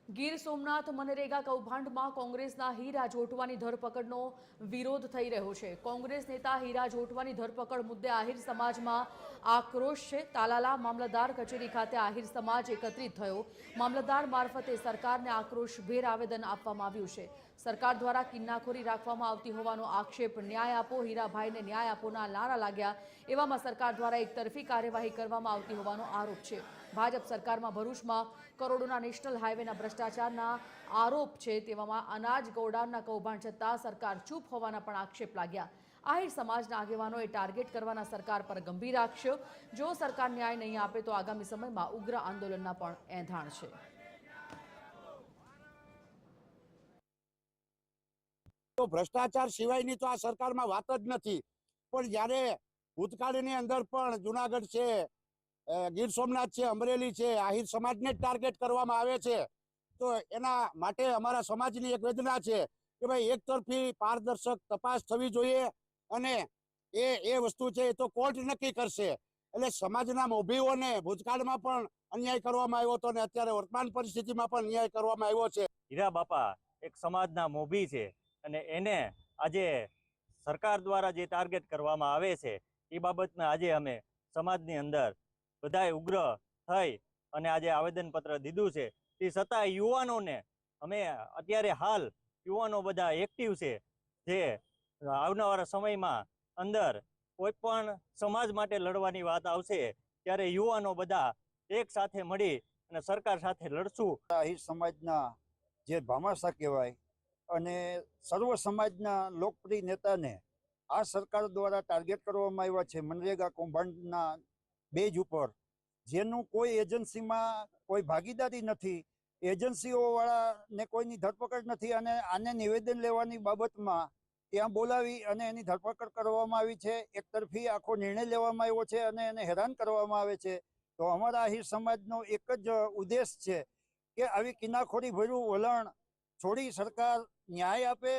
ગીર સોમનાથ મનરેગા કૌભાંડમાં કોંગ્રેસના હીરા જોટવાની ધરપકડનો વિરોધ થઈ રહ્યો છે। કોંગ્રેસ નેતા હીરા જોટવાની ધરપકડ મુદ્દે આહિર સમાજમાં આક્રોશ છે। તાલાલા મામલતદાર કચેરી ખાતે આહિર સમાજ એકત્રિત થયો। મામલતદાર મારફતે સરકારને આક્રોશભેર આવેદન આપવામાં આવ્યું છે। સરકાર દ્વારા કિન્નાખોરી રાખવામાં આવતી હોવાનો આક્ષેપ। ન્યાય આપો હીરાભાઈને ન્યાય આપોના નારા લાગ્યા। એવામાં સરકાર દ્વારા એકતરફી કાર્યવાહી કરવામાં આવતી હોવાનો આરોપ છે। ભાજપ સરકારમાં ભરૂચમાં કરોડોના નેશનલ હાઈવેના ભ્રષ્ટાચારના આરોપ છે। તેવામાં અનાજ ગોડાઉનના કૌભાંડ છતાં સરકાર ચૂપ હોવાના પણ આક્ષેપ લાગ્યા। આહિર સમાજના આગેવાનોએ ટાર્ગેટ કરવાના સરકાર પર ગંભીર આક્ષેપ। જો સરકાર ન્યાય નહીં આપે તો આગામી સમયમાં ઉગ્ર આંદોલનના પણ એંધાણ છે। તો ભ્રષ્ટાચાર સિવાયની તો આ સરકારમાં વાત જ નથી। પણ જ્યારે ભૂતકાળની અંદર પણ જુનાગઢ છે, ગીર સોમનાથ છે, અમરેલી છે, આહિર સમાજને ટાર્ગેટ કરવામાં આવે છે। તો એના માટે અમારા સમાજની એક વેદના છે કે ભાઈ એકતરફી પારદર્શક તપાસ થવી જોઈએ અને એ વસ્તુ છે એ તો કોર્ટ નક્કી કરશે। એટલે સમાજના મોભીઓને ભૂતકાળમાં પણ અન્યાય કરવામાં આવ્યો હતો અને અત્યારે વર્તમાન પરિસ્થિતિમાં પણ અન્યાય કરવામાં આવ્યો છે। હીરા બાપા એક સમાજના મોભી છે અને એને આજે સરકાર દ્વારા જે ટાર્ગેટ કરવામાં આવે છે એ બાબતમાં આજે અમે સમાજની અંદર બધાએ ઉગ્ર થઈ અને આજે આવેદનપત્ર દીધું છે। તે છતાં યુવાનોને અમે અત્યારે હાલ યુવાનો બધા એક્ટિવ છે, જે આવનારા સમયમાં અંદર કોઈ પણ સમાજ માટે લડવાની વાત આવશે ત્યારે યુવાનો બધા એક સાથે મળી અને સરકાર સાથે લડશું। આહિર સમાજના જે ભામાસા કહેવાય અને સર્વ સમાજના લોકપ્રિય નેતાને આ સરકાર દ્વારા ટાર્ગેટ કરવામાં આવ્યા છે મનરેગા કૌભાંડના બેઝ ઉપર, જેનું કોઈ એજન્સીમાં કોઈ ભાગીદારી નથી, એજન્સીઓવાળાને કોઈની ધરપકડ નથી અને આને નિવેદન લેવાની બાબતમાં ત્યાં બોલાવી અને એની ધરપકડ કરવામાં આવી છે। એકતરફી આખો નિર્ણય લેવામાં આવ્યો છે અને એને હેરાન કરવામાં આવે છે। તો અમારા આહિર સમાજનો એક જ ઉદ્દેશ છે કે આવી કિનાખોરી ભર્યું વલણ છોડી સરકાર ન્યાય આપે